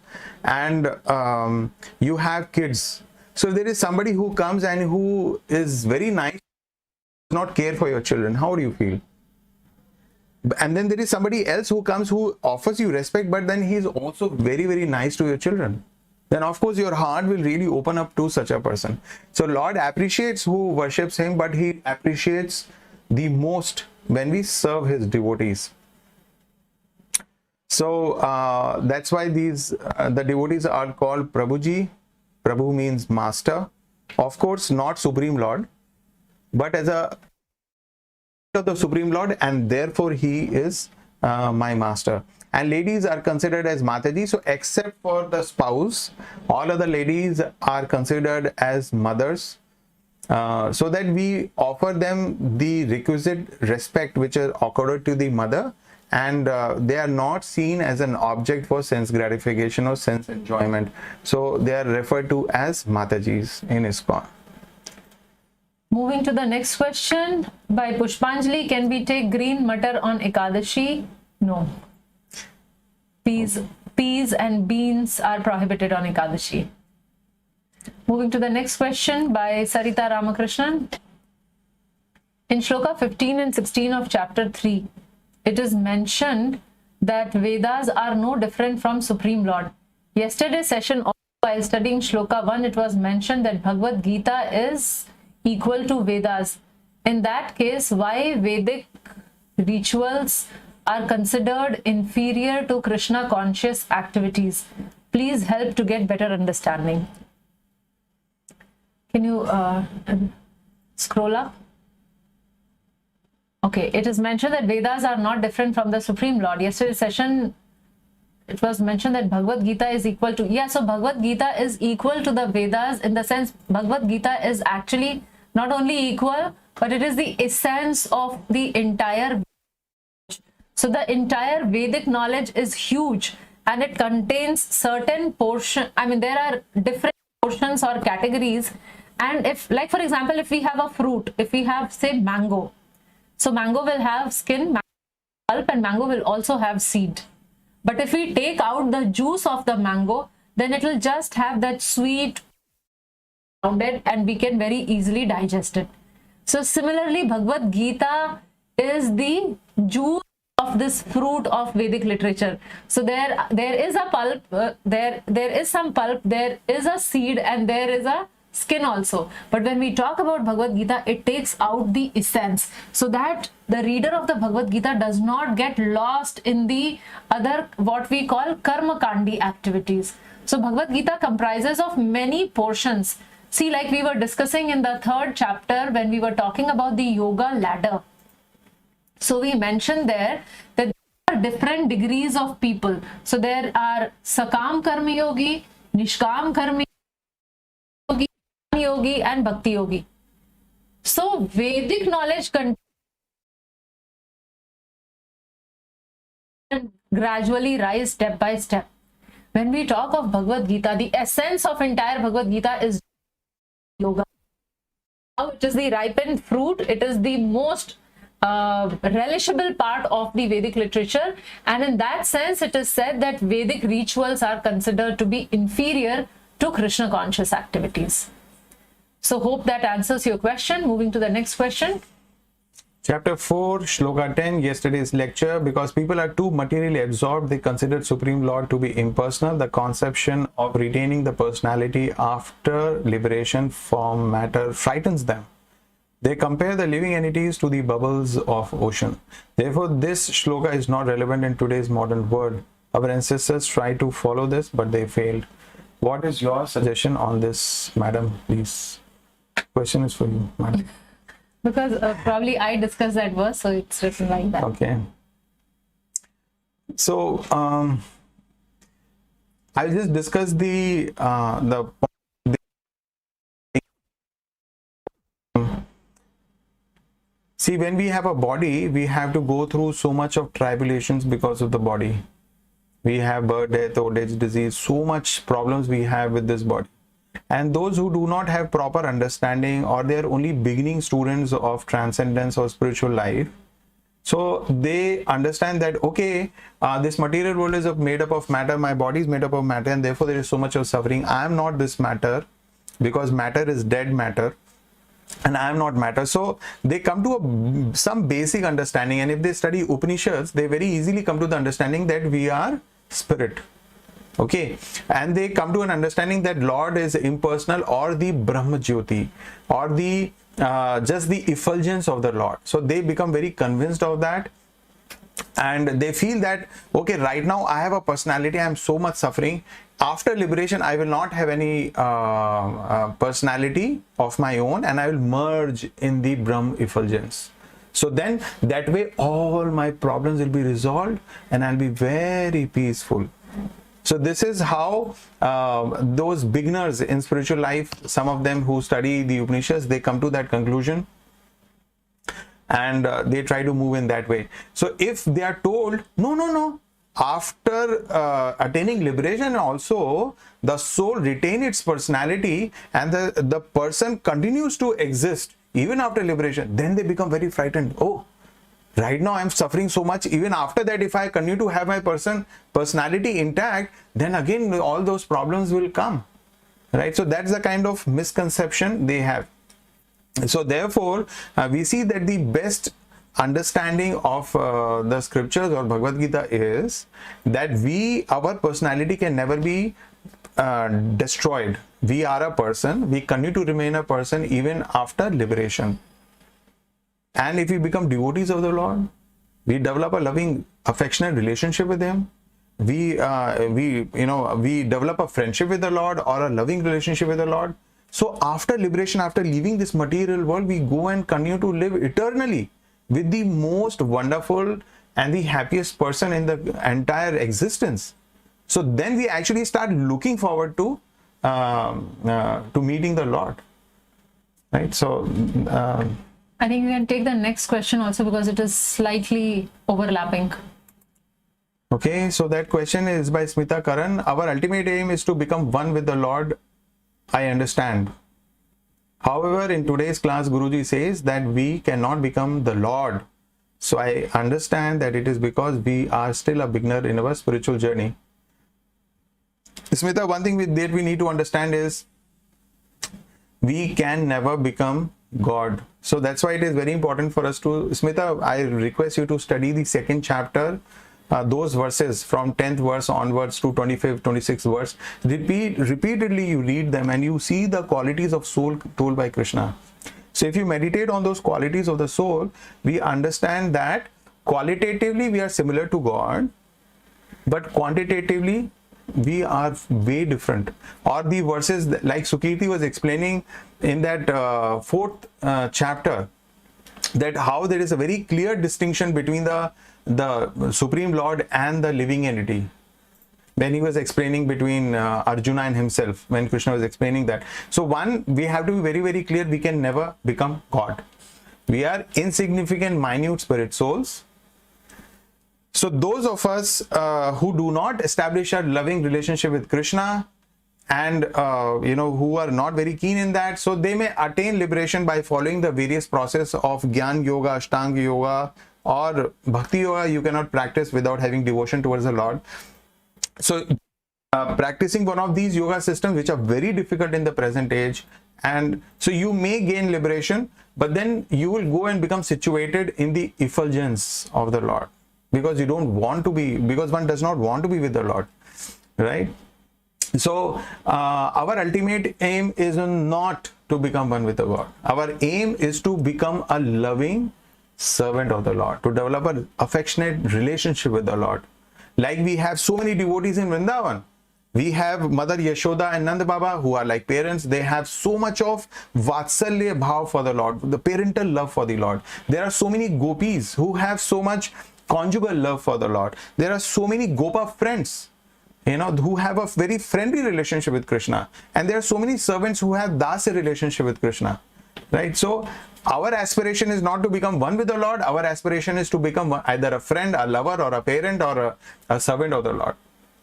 and you have kids, so there is somebody who comes and who is very nice, not care for your children, how do you feel? And then there is somebody else who comes who offers you respect, but then he is also very, very nice to your children. Then of course your heart will really open up to such a person. So Lord appreciates who worships him, but he appreciates the most when we serve his devotees. So that's why these the devotees are called Prabhuji. Prabhu means master. Of course, not Supreme Lord, but as a of the Supreme Lord, and therefore he is my master. And ladies are considered as Mataji. So except for the spouse, all other ladies are considered as mothers, so that we offer them the requisite respect which is accorded to the mother, and they are not seen as an object for sense gratification or sense enjoyment. So they are referred to as Matajis in Iscon. Moving to the next question by Pushpanjali. Can we take green matar on Ekadashi? No. Peas and beans are prohibited on Ekadashi. Moving to the next question by Sarita Ramakrishnan. In Shloka 15 and 16 of chapter 3, it is mentioned that Vedas are no different from Supreme Lord. Yesterday's session, while studying Shloka 1, it was mentioned that Bhagavad Gita is equal to Vedas. In that case, why Vedic rituals are considered inferior to Krishna conscious activities? Please help to get better understanding. Can you scroll up? Okay, it is mentioned that Vedas are not different from the Supreme Lord. Yesterday's session, it was mentioned that Bhagavad Gita is equal to, so Bhagavad Gita is equal to the Vedas in the sense Bhagavad Gita is actually not only equal, but it is the essence of the entire. So the entire Vedic knowledge is huge, and it contains certain portion. I mean, there are different portions or categories. And if, like for example, if we have a fruit, if we have say mango, so mango will have skin, pulp, and mango will also have seed. But if we take out the juice of the mango, then it will just have that sweet rounded, and we can very easily digest it. So similarly, Bhagavad Gita is the juice of this fruit of Vedic literature. So there is a pulp, there is some pulp, there is a seed, and there is a skin also. But when we talk about Bhagavad Gita, it takes out the essence, so that the reader of the Bhagavad Gita does not get lost in the other, what we call karma kandi activities. So Bhagavad Gita comprises of many portions. See, like we were discussing in the 3rd chapter when we were talking about the yoga ladder. So we mentioned there that there are different degrees of people. So there are Sakam Karma Yogi, Nishkam Karma Yogi, Yogi, and Bhakti Yogi. So Vedic knowledge gradually rise step by step. When we talk of Bhagavad Gita, the essence of entire Bhagavad Gita is yoga. Now it is the ripened fruit. It is the most relishable part of the Vedic literature, and in that sense it is said that Vedic rituals are considered to be inferior to Krishna conscious activities. So hope that answers your question. Moving to the next question. Chapter 4, Shloka 10, yesterday's lecture. Because people are too materially absorbed, they consider Supreme Lord to be impersonal. The conception of retaining the personality after liberation from matter frightens them. They compare the living entities to the bubbles of ocean. Therefore, this shloka is not relevant in today's modern world. Our ancestors tried to follow this, but they failed. What is your suggestion on this, madam? Please. Question is for you, madam. Because probably I discussed that verse, so it's written like that. Okay. So, I'll just discuss the See, when we have a body, we have to go through so much of tribulations because of the body. We have birth, death, old age, disease, so much problems we have with this body. And those who do not have proper understanding, or they are only beginning students of transcendence or spiritual life, so they understand that, okay, this material world is made up of matter, my body is made up of matter, and therefore there is so much of suffering. I am not this matter, because matter is dead matter, and I am not matter. So they come to some basic understanding, and if they study Upanishads, they very easily come to the understanding that we are spirit. Okay, and they come to an understanding that Lord is impersonal, or the Brahma Jyoti, or the just the effulgence of the Lord. So they become very convinced of that, and they feel that, okay, right now I have a personality, I am so much suffering. After liberation, I will not have any personality of my own, and I will merge in the Brahm effulgence. So then that way all my problems will be resolved, and I'll be very peaceful. So this is how those beginners in spiritual life, some of them who study the Upanishads, they come to that conclusion, and they try to move in that way. So if they are told, no, after attaining liberation also, the soul retain its personality, and the person continues to exist even after liberation, then they become very frightened. Oh, right now I am suffering so much. Even after that, if I continue to have my personality intact, then again all those problems will come, right? So that's the kind of misconception they have. So therefore, we see that the best understanding of the scriptures or Bhagavad Gita is that our personality can never be destroyed. We are a person. We continue to remain a person even after liberation. And if we become devotees of the Lord, we develop a loving, affectionate relationship with Him. We develop a friendship with the Lord, or a loving relationship with the Lord. So after liberation, after leaving this material world, we go and continue to live eternally with the most wonderful and the happiest person in the entire existence. So then we actually start looking forward to meeting the Lord, right? So I think we can take the next question also, because it is slightly overlapping. Okay, so that question is by Smita Karan. Our ultimate aim is to become one with the Lord. I understand. However, in today's class, Guruji says that we cannot become the Lord. So I understand that it is because we are still a beginner in our spiritual journey. Smita, one thing that we need to understand is we can never become God. So that's why it is very important for us to, Smita, I request you to study the second chapter, those verses from 10th verse onwards to 25th, 26th verse. Repeatedly you read them and you see the qualities of soul told by Krishna. So if you meditate on those qualities of the soul, we understand that qualitatively we are similar to God, but quantitatively we are way different. Or the verses like Sukirti was explaining in that fourth chapter, that how there is a very clear distinction between the Supreme Lord and the living entity. When he was explaining between Arjuna and himself, when Krishna was explaining that. So one, we have to be very, very clear, we can never become God. We are insignificant, minute spirit souls. So those of us who do not establish a loving relationship with Krishna and who are not very keen in that, so they may attain liberation by following the various process of Gyan Yoga, Ashtanga Yoga, or Bhakti Yoga. You cannot practice without having devotion towards the Lord. So practicing one of these yoga systems, which are very difficult in the present age, and so you may gain liberation, but then you will go and become situated in the effulgence of the Lord, because you don't want to be, because one does not want to be with the Lord, right? So our ultimate aim is not to become one with the God. Our aim is to become a loving servant of the Lord, to develop an affectionate relationship with the Lord. Like we have so many devotees in Vrindavan. We have Mother Yashoda and Nanda Baba, who are like parents. They have so much of Vatsalya bhav for the Lord, the parental love for the Lord. There are so many gopis who have so much conjugal love for the Lord. There are so many Gopa friends, who have a very friendly relationship with Krishna. And there are so many servants who have Dasya relationship with Krishna, right? So our aspiration is not to become one with the Lord. Our aspiration is to become either a friend, a lover, or a parent, or a servant of the Lord,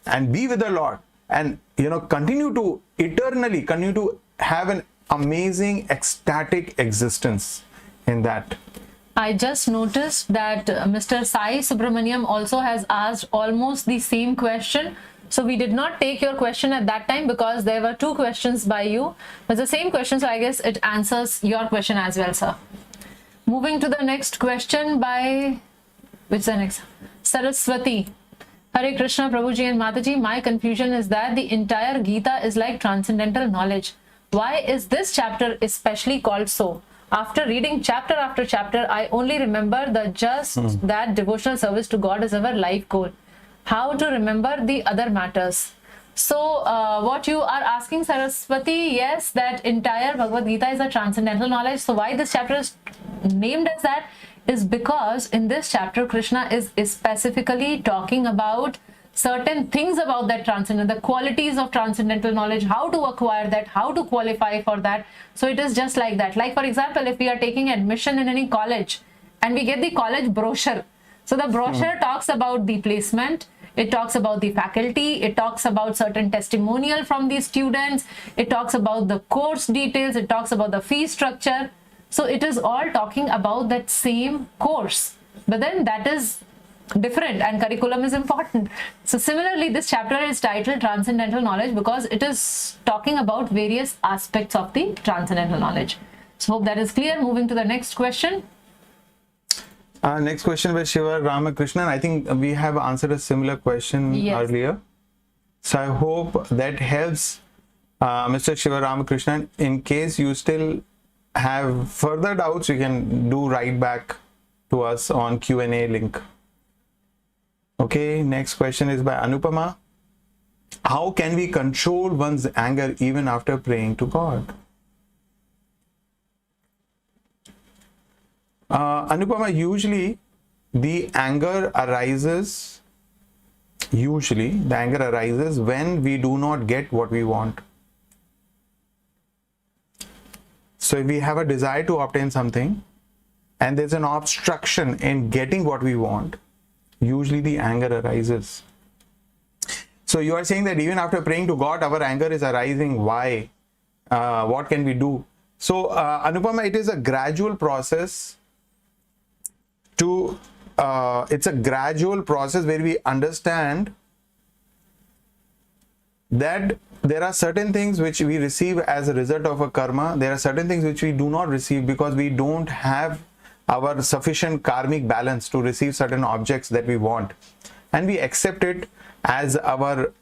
and be with the Lord, and continue to have an amazing ecstatic existence in that. I just noticed that Mr. Sai Subramaniam also has asked almost the same question. So we did not take your question at that time because there were two questions by you. But the same question, so I guess it answers your question as well, sir. Moving to the next question by, which is the next? Saraswati. Hare Krishna, Prabhuji and Mataji. My confusion is that the entire Gita is like transcendental knowledge. Why is this chapter especially called so? After reading chapter after chapter, I only remember that devotional service to God is our life goal. How to remember the other matters? So what you are asking, Saraswati, yes, that entire Bhagavad Gita is a transcendental knowledge. So why this chapter is named as that is because in this chapter, Krishna is specifically talking about certain things about that transcendental, the qualities of transcendental knowledge, how to acquire that, how to qualify for that. So it is just like that. Like, for example, if we are taking admission in any college and we get the college brochure. So the brochure talks about the placement, it talks about the faculty, it talks about certain testimonial from the students, it talks about the course details, it talks about the fee structure. So it is all talking about that same course, but then that is different and curriculum is important. So similarly, this chapter is titled Transcendental Knowledge because it is talking about various aspects of the transcendental knowledge. So hope that is clear. Moving to the next question. Next question by Shiva Ramakrishnan. I think we have answered a similar question earlier. So I hope that helps Mr. Shiva Ramakrishnan. In case you still have further doubts, you can do write back to us on Q&A link. Okay, next question is by Anupama. How can we control one's anger even after praying to God? Anupama, usually the anger arises when we do not get what we want. So if we have a desire to obtain something and there's an obstruction in getting what we want, usually the anger arises. So you are saying that even after praying to God, our anger is arising. Why? What can we do? So Anupama, it is a gradual process it's a gradual process where we understand that there are certain things which we receive as a result of a karma. There are certain things which we do not receive because we don't have our sufficient karmic balance to receive certain objects that we want, and we accept it as our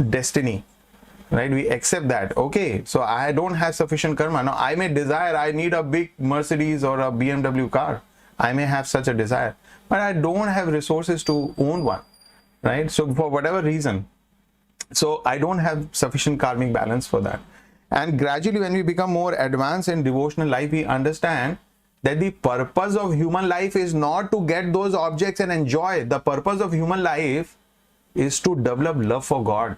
destiny, right? We accept that, okay, so I don't have sufficient karma. Now I may desire, I need a big Mercedes or a BMW car. I may have such a desire, but I don't have resources to own one, right? So for whatever reason, so I don't have sufficient karmic balance for that. And gradually, when we become more advanced in devotional life, we understand that the purpose of human life is not to get those objects and enjoy. The purpose of human life is to develop love for God.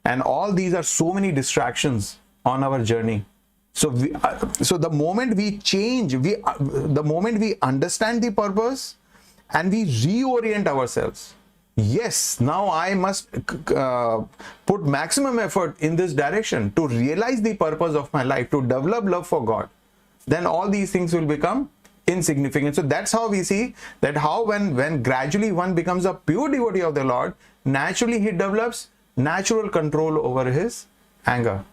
And all these are so many distractions on our journey. So the moment we change, the moment we understand the purpose and we reorient ourselves, yes, now I must put maximum effort in this direction to realize the purpose of my life, to develop love for God, then all these things will become insignificant. So that's how we see that how when gradually one becomes a pure devotee of the Lord, naturally he develops natural control over his anger.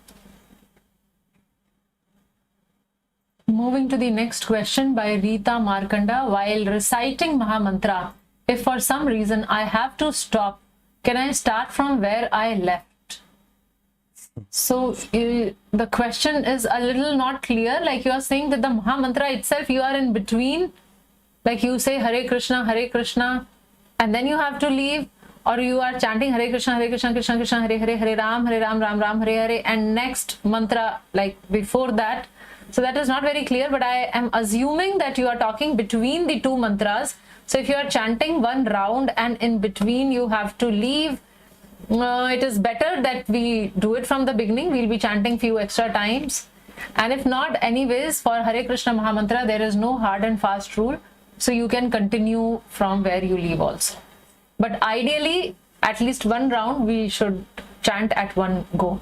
Moving to the next question by Rita Markanda. While reciting Maha Mantra, if for some reason I have to stop, can I start from where I left? So the question is a little not clear. Like you are saying that the Maha Mantra itself, you are in between. Like you say Hare Krishna, and then you have to leave. Or you are chanting Hare Krishna, Krishna Krishna, Hare Hare, Hare Ram, Ram Ram, Hare Hare, and next mantra like before that. So that is not very clear, but I am assuming that you are talking between the two mantras. So if you are chanting one round and in between you have to leave, it is better that we do it from the beginning. We'll be chanting few extra times. And if not, anyways, for Hare Krishna Maha Mantra, there is no hard and fast rule. So you can continue from where you leave also. But ideally, at least one round, we should chant at one go.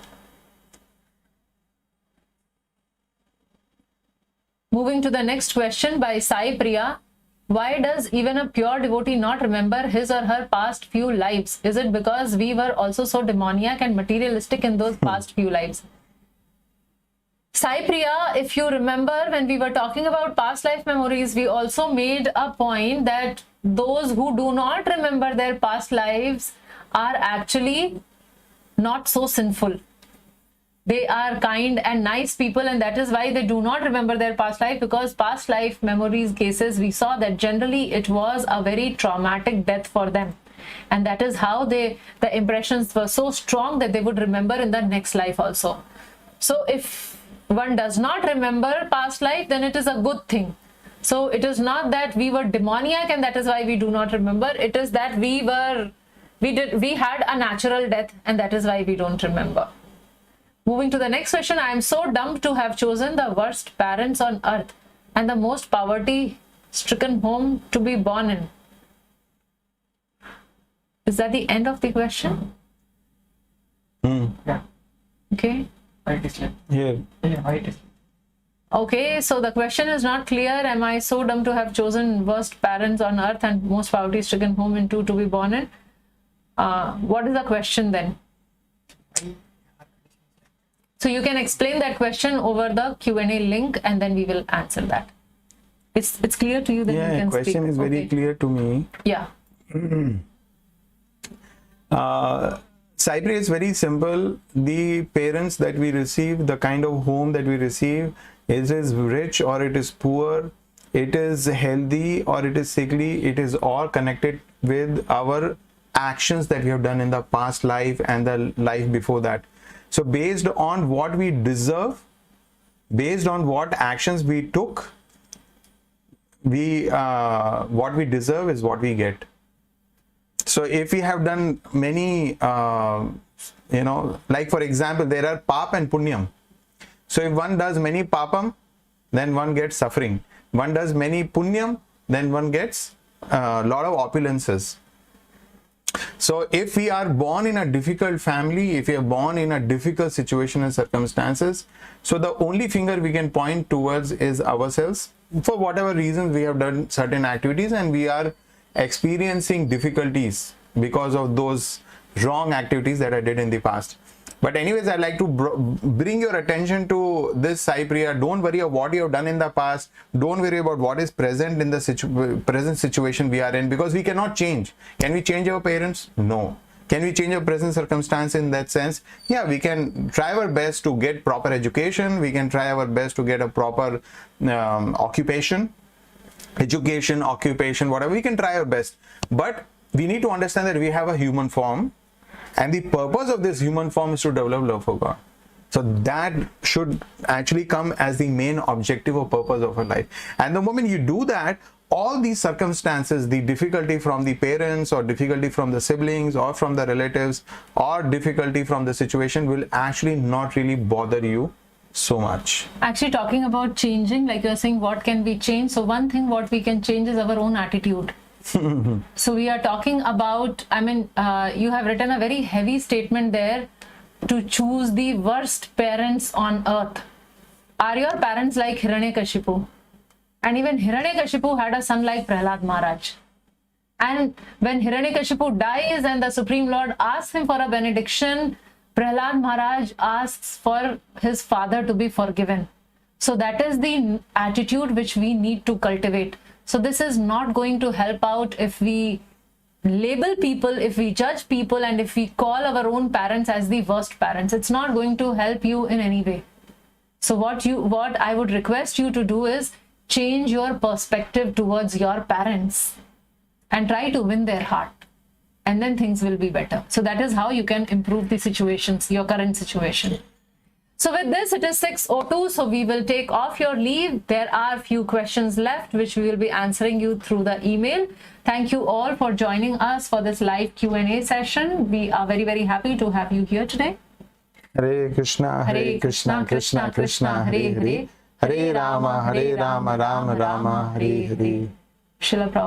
Moving to the next question by Sai Priya. Why does even a pure devotee not remember his or her past few lives? Is it because we were also so demoniac and materialistic in those past few lives? Sai Priya, if you remember, when we were talking about past life memories, we also made a point that those who do not remember their past lives are actually not so sinful. They are kind and nice people, and that is why they do not remember their past life, because past life memories cases, we saw that generally it was a very traumatic death for them. And that is how the impressions were so strong that they would remember in the next life also. So if one does not remember past life, then it is a good thing. So it is not that we were demoniac and that is why we do not remember. It is that we had a natural death and that is why we don't remember. Moving to the next question. I am so dumb to have chosen the worst parents on earth and the most poverty-stricken home to be born in. Is that the end of the question? Yeah. Okay. Right is left. Yeah. Yeah, right is. Okay, so the question is not clear. Am I so dumb to have chosen worst parents on earth and most poverty-stricken home in two to be born in? What is the question then? So you can explain that question over the Q&A link and then we will answer that. It's clear to you, then you can speak. Yeah, question is very clear to me. Yeah. Cyprus is very simple. The parents that we receive, the kind of home that we receive, is it rich or it is poor, it is healthy or it is sickly, it is all connected with our actions that we have done in the past life and the life before that. So based on what we deserve, based on what actions we took, what we deserve is what we get. So if we have done many, like for example, there are pap and punyam. So if one does many papam, then one gets suffering. One does many punyam, then one gets a lot of opulences. So if we are born in a difficult family, if we are born in a difficult situation and circumstances, so the only finger we can point towards is ourselves. For whatever reasons we have done certain activities and we are experiencing difficulties because of those wrong activities that I did in the past. But anyways, I'd like to bring your attention to this, Sai Priya. Don't worry about what you have done in the past. Don't worry about what is present in the present situation we are in, because we cannot change. Can we change our parents? No. Can we change our present circumstance in that sense? Yeah, we can try our best to get proper education. We can try our best to get a proper occupation, whatever. We can try our best. But we need to understand that we have a human form. And the purpose of this human form is to develop love for God. So that should actually come as the main objective or purpose of our life. And the moment you do that, all these circumstances, the difficulty from the parents or difficulty from the siblings or from the relatives or difficulty from the situation will actually not really bother you so much. Actually, talking about changing, like you're saying, what can be changed? So one thing what we can change is our own attitude. So we are talking about, you have written a very heavy statement there, to choose the worst parents on earth. Are your parents like Hiranyakashipu? And even Hiranyakashipu had a son like Prahlad Maharaj. And when Hiranyakashipu dies and the Supreme Lord asks him for a benediction, Prahlad Maharaj asks for his father to be forgiven. So that is the attitude which we need to cultivate. So this is not going to help out if we label people, if we judge people, and if we call our own parents as the worst parents. It's not going to help you in any way. So what I would request you to do is change your perspective towards your parents and try to win their heart. And then things will be better. So that is how you can improve the situations, your current situation. So with this, it is 6:02, so we will take off your leave. There are few questions left, which we will be answering you through the email. Thank you all for joining us for this live Q&A session. We are very, very happy to have you here today. Hare Krishna, Krishna Krishna, Hare Hare, Hare Rama, Rama Rama, Hare Hare. Srila Prabhupada.